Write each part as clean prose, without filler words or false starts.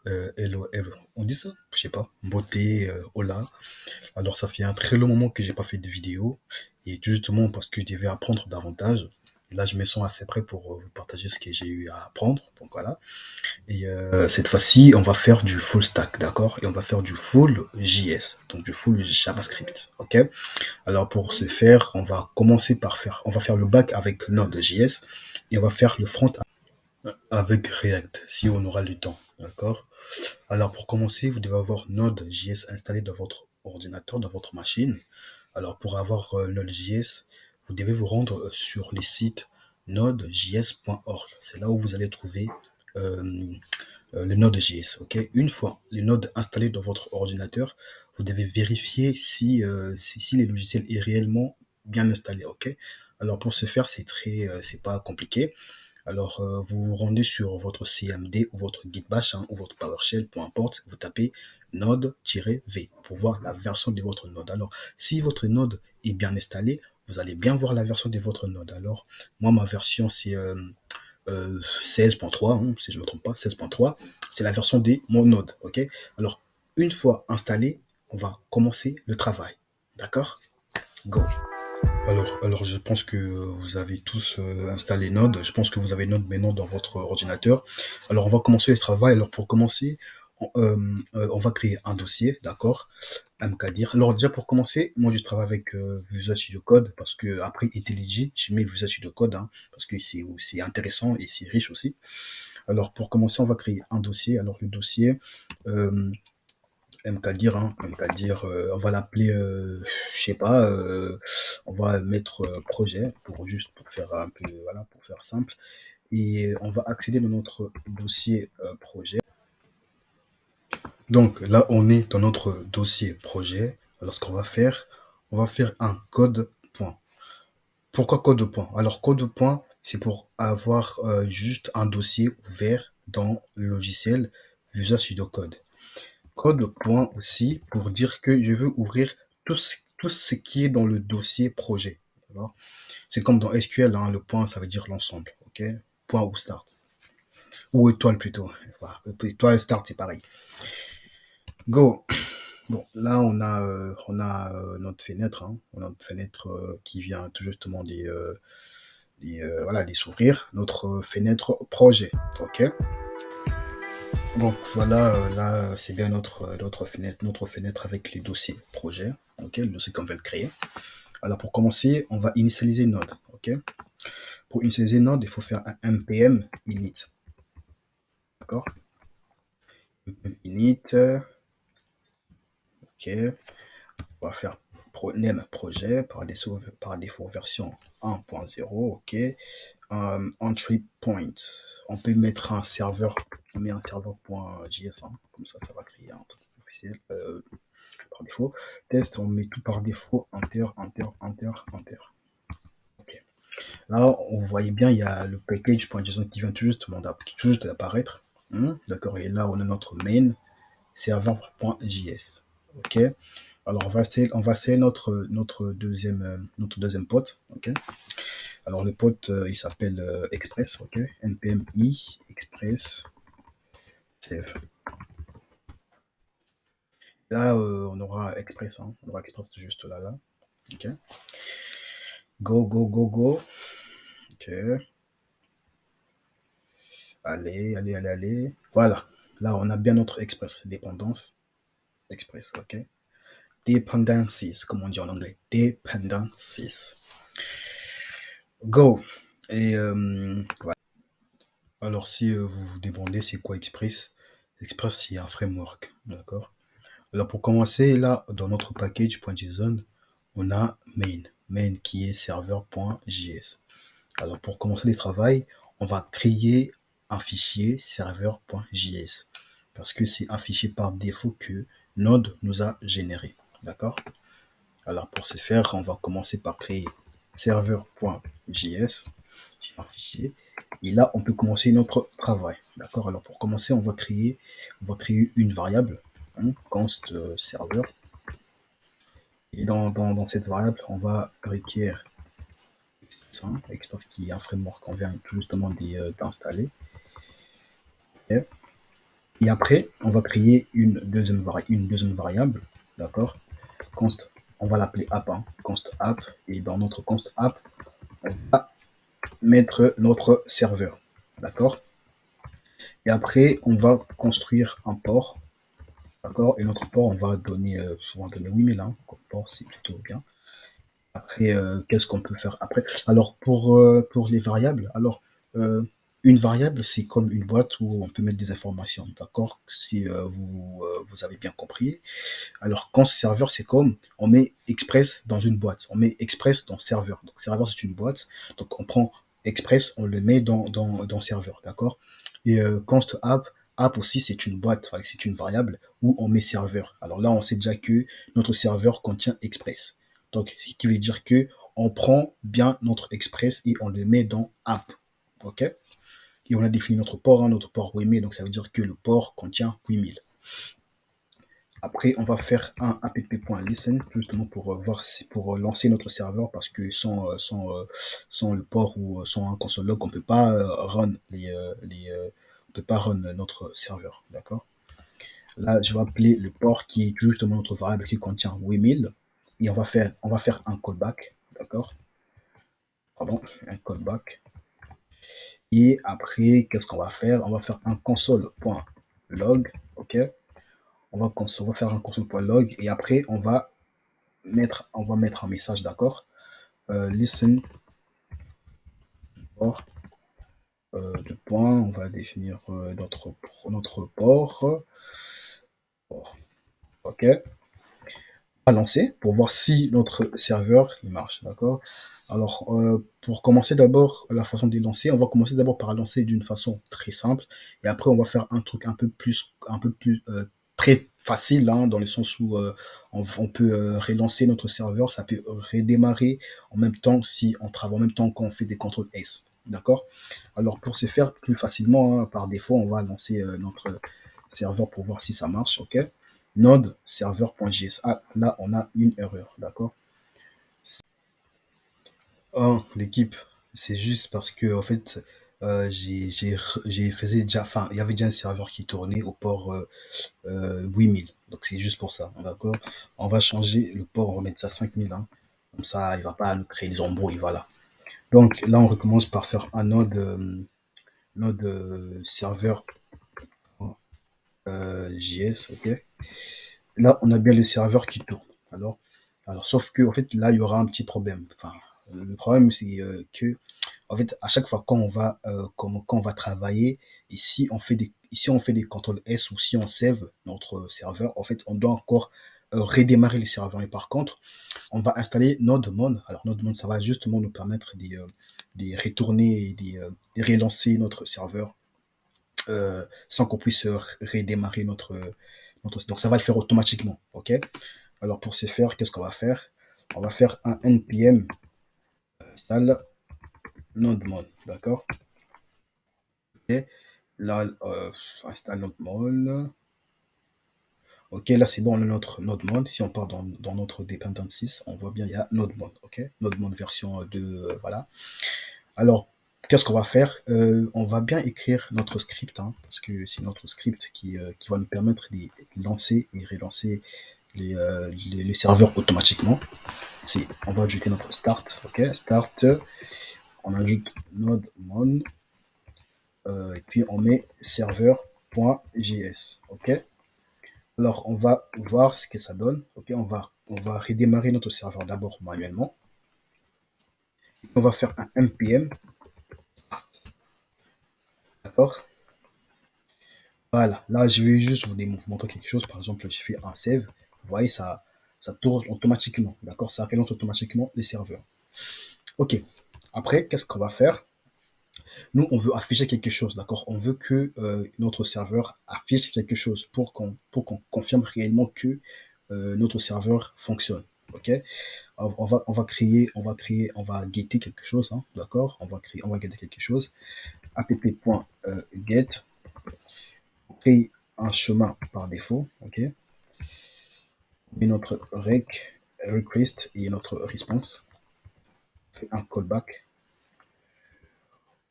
hello, hello. On dit ça? Je sais pas. Beauté, hola. Alors, ça fait un très long moment que j'ai pas fait de vidéo. Et tout justement parce que je devais apprendre davantage. Et là, je me sens assez prêt pour vous partager ce que j'ai eu à apprendre. Donc voilà. Et cette fois-ci, on va faire du full stack, d'accord? Et on va faire du full JS, donc du full JavaScript, ok? Alors pour ce faire, on va faire le back avec Node.js et on va faire le front avec React, si on aura le temps, d'accord? Alors pour commencer, vous devez avoir Node.js installé dans votre ordinateur, dans votre machine. Alors pour avoir Node.js, vous devez vous rendre sur les sites nodejs.org. C'est là où vous allez trouver euh, le Node.js. Ok. Une fois le Node installé dans votre ordinateur, vous devez vérifier si le logiciel est réellement bien installé. Ok. Alors pour ce faire, c'est pas compliqué. Alors, vous vous rendez sur votre CMD ou votre Git Bash hein, ou votre PowerShell, peu importe, vous tapez node-v pour voir la version de votre node. Alors, si votre node est bien installé, vous allez bien voir la version de votre node. Alors, moi, ma version, c'est 16.3, hein, si je ne me trompe pas, 16.3, c'est la version de mon node. Ok. Alors, une fois installé, on va commencer le travail. D'accord? Go. Alors, je pense que vous avez tous installé Node. Je pense que vous avez Node maintenant dans votre ordinateur. Alors, on va commencer le travail. Alors, pour commencer, on va créer un dossier, d'accord? MKDir. Alors, déjà, pour commencer, moi, je travaille avec Visual Studio Code parce que après IntelliJ, je mets Visual Studio Code hein, parce que c'est intéressant et c'est riche aussi. Alors, pour commencer, on va créer un dossier. Alors, le dossier, euh, MKDir, hein, MKDir, on va l'appeler, je sais pas, on va mettre projet pour faire un peu, voilà, pour faire simple. Et on va accéder dans notre dossier projet. Donc là, on est dans notre dossier projet. Alors ce qu'on va faire, on va faire un code point. Pourquoi code point? Alors code point, c'est pour avoir juste un dossier ouvert dans le logiciel Visual Studio Code. Code point aussi pour dire que je veux ouvrir tout ce qui est dans le dossier projet. C'est comme dans SQL, hein, le point, ça veut dire l'ensemble. Ok. Point ou start. Ou étoile plutôt. Voilà. Étoile, start, c'est pareil. Go. Bon, là, on a notre fenêtre. Hein. On a notre fenêtre qui vient tout justement voilà, des s'ouvrir. Notre fenêtre projet. Ok. Donc voilà, là, c'est bien notre fenêtre avec les dossiers projet. Ok, le dossier qu'on veut créer. Alors pour commencer, on va initialiser Node. Ok. Pour initialiser Node, il faut faire un npm init. D'accord. Init. Ok. On va faire name projet par défaut version 1.0. Ok. Entry point. On peut mettre un serveur. On met un serveur.js. Hein, comme ça va créer un truc officiel. Par défaut. Test, on met tout par défaut. Enter, enter, enter, enter. Ok. Là, vous voyez bien, il y a le package.json qui vient tout juste d'apparaître. D'accord. Et là, on a notre main serveur.js. Ok. Alors, on va essayer notre deuxième pote. Ok. Alors, le pote, il s'appelle Express. Ok. npm i express save. Là, on aura Express. Hein. On aura Express juste là. Ok. Go, go, go, go. Ok. Allez, allez, allez, allez. Voilà. Là, on a bien notre Express. Dépendance. Express. Ok. Dependencies, comme on dit en anglais. Dependencies. Go. Et voilà. Alors, si vous vous demandez c'est quoi Express, Express c'est un framework, d'accord. Alors pour commencer, là, dans notre package.json, on a main qui est serveur.js. Alors pour commencer le travail, on va créer un fichier serveur.js parce que c'est un fichier par défaut que Node nous a généré, d'accord. Alors pour ce faire, on va commencer par créer serveur.js, c'est un fichier. Et là, on peut commencer notre travail. D'accord. Alors pour commencer, on va créer une variable, hein, const serveur. Et dans cette variable, on va requérir Express qui est un framework qu'on vient tout justement d'installer. Okay. Et après, on va créer une deuxième variable, d'accord? Const, on va l'appeler app, hein, const app, et dans notre const app, on va mettre notre serveur, d'accord? Et après, on va construire un port, d'accord? Et notre port, on va donner 8000, hein, comme port, c'est plutôt bien. Après, qu'est-ce qu'on peut faire après? Alors, pour les variables, alors, euh, une variable, c'est comme une boîte où on peut mettre des informations, d'accord? Si vous avez bien compris. Alors, quand serveur, c'est comme on met Express dans une boîte. On met Express dans serveur. Donc, serveur, c'est une boîte. Donc, on prend Express, on le met dans serveur, d'accord? Et const app aussi, c'est une boîte, enfin, c'est une variable où on met serveur. Alors là, on sait déjà que notre serveur contient Express. Donc, ce qui veut dire que on prend bien notre Express et on le met dans app. OK? Et on a défini notre port, hein, notre port 8000. Donc, ça veut dire que le port contient 8000. Après, on va faire un app.listen justement pour voir pour lancer notre serveur parce que sans le port ou sans un console log, on peut pas run on peut pas run notre serveur, d'accord? Là, je vais appeler le port qui est justement notre variable qui contient 8000 et on va faire un callback, d'accord? Pardon, un callback. Et après, qu'est-ce qu'on va faire? On va faire un console.log, ok? On va faire un console.log et après on va mettre un message, d'accord? Listen port de point, on va définir notre port, ok? On va lancer pour voir si notre serveur il marche, d'accord? Alors, pour commencer d'abord, la façon de lancer, on va commencer d'abord par lancer d'une façon très simple et après on va faire un truc un peu plus très facile, hein, dans le sens où on peut relancer notre serveur, ça peut redémarrer en même temps si on travaille en même temps quand on fait des contrôles S. D'accord? Alors pour ce faire plus facilement, hein, par défaut, on va lancer notre serveur pour voir si ça marche, ok? Node serveur.js. Ah, là, on a une erreur, d'accord? Oh, l'équipe, c'est juste parce que en fait, j'ai faisais déjà, enfin, il y avait déjà un serveur qui tournait au port 8000. Donc c'est juste pour ça, d'accord? On va changer le port, on va mettre ça 5000, hein. Comme ça, il va pas nous créer des embrouilles, voilà. Donc là, on recommence par faire un node serveur JS, ok? Là, on a bien le serveur qui tourne. Sauf que en fait, là, il y aura un petit problème. Enfin, le problème, c'est que en fait, à chaque fois quand on va travailler, ici on fait des contrôles S ou si on save notre serveur, en fait, on doit encore redémarrer les serveurs. Et par contre, on va installer NodeMon. Alors, NodeMon, ça va justement nous permettre de retourner et de relancer notre serveur sans qu'on puisse redémarrer donc ça va le faire automatiquement, ok? Alors pour ce faire, qu'est-ce qu'on va faire? On va faire un npm install nodemon, d'accord? Ok, là, install nodemon. Ok, là c'est bon, on a notre nodemon. Si on part dans notre dependencies, on voit bien il y a nodemon, ok? Nodemon version 2, voilà. Alors, qu'est-ce qu'on va faire? On va bien écrire notre script, hein, parce que c'est notre script qui va nous permettre de lancer et relancer les serveurs automatiquement. On va ajouter notre start, ok? Start, on ajoute nodemon, et puis on met serveur.js, ok? Alors, on va voir ce que ça donne, ok? On va redémarrer notre serveur d'abord manuellement. On va faire un npm, d'accord? Voilà, là je vais juste vous montrer quelque chose. Par exemple, j'ai fait un save. Vous voyez, ça tourne automatiquement. D'accord? Ça relance automatiquement les serveurs. Ok. Après, qu'est-ce qu'on va faire? Nous, on veut afficher quelque chose. D'accord? On veut que notre serveur affiche quelque chose pour qu'on confirme réellement que notre serveur fonctionne. Ok? On va getter quelque chose. Hein, d'accord? On va getter quelque chose. app.get crée un chemin par défaut, ok? Et notre request et notre response. On fait un callback,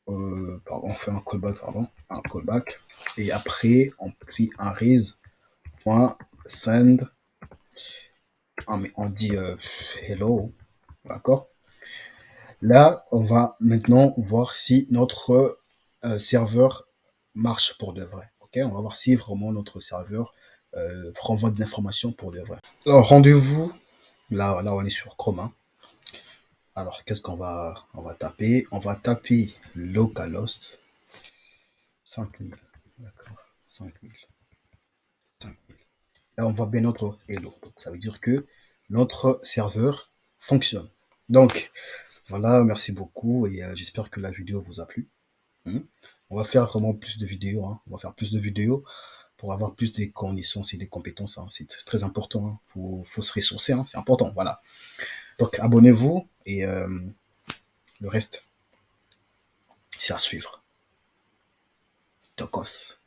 on fait un callback, pardon. un callback. Et après, on fait un raise.send. On dit hello. D'accord? Là, on va maintenant voir si notre serveur marche pour de vrai. Ok? On va voir si vraiment notre serveur renvoie des informations pour de vrai. Alors, rendez-vous. Là, on est sur Chrome, hein. Alors, qu'est-ce on va taper? On va taper localhost 5000. D'accord. 5000. 5000. Là, on voit bien notre hello. Donc, ça veut dire que notre serveur fonctionne. Donc, voilà, merci beaucoup et j'espère que la vidéo vous a plu. Hmm. On va faire vraiment plus de vidéos, hein. On va faire plus de vidéos pour avoir plus de connaissances et des compétences, hein. C'est très important, hein. Faut se ressourcer, hein. C'est important, voilà. Donc, abonnez-vous et le reste, c'est à suivre. Tokos.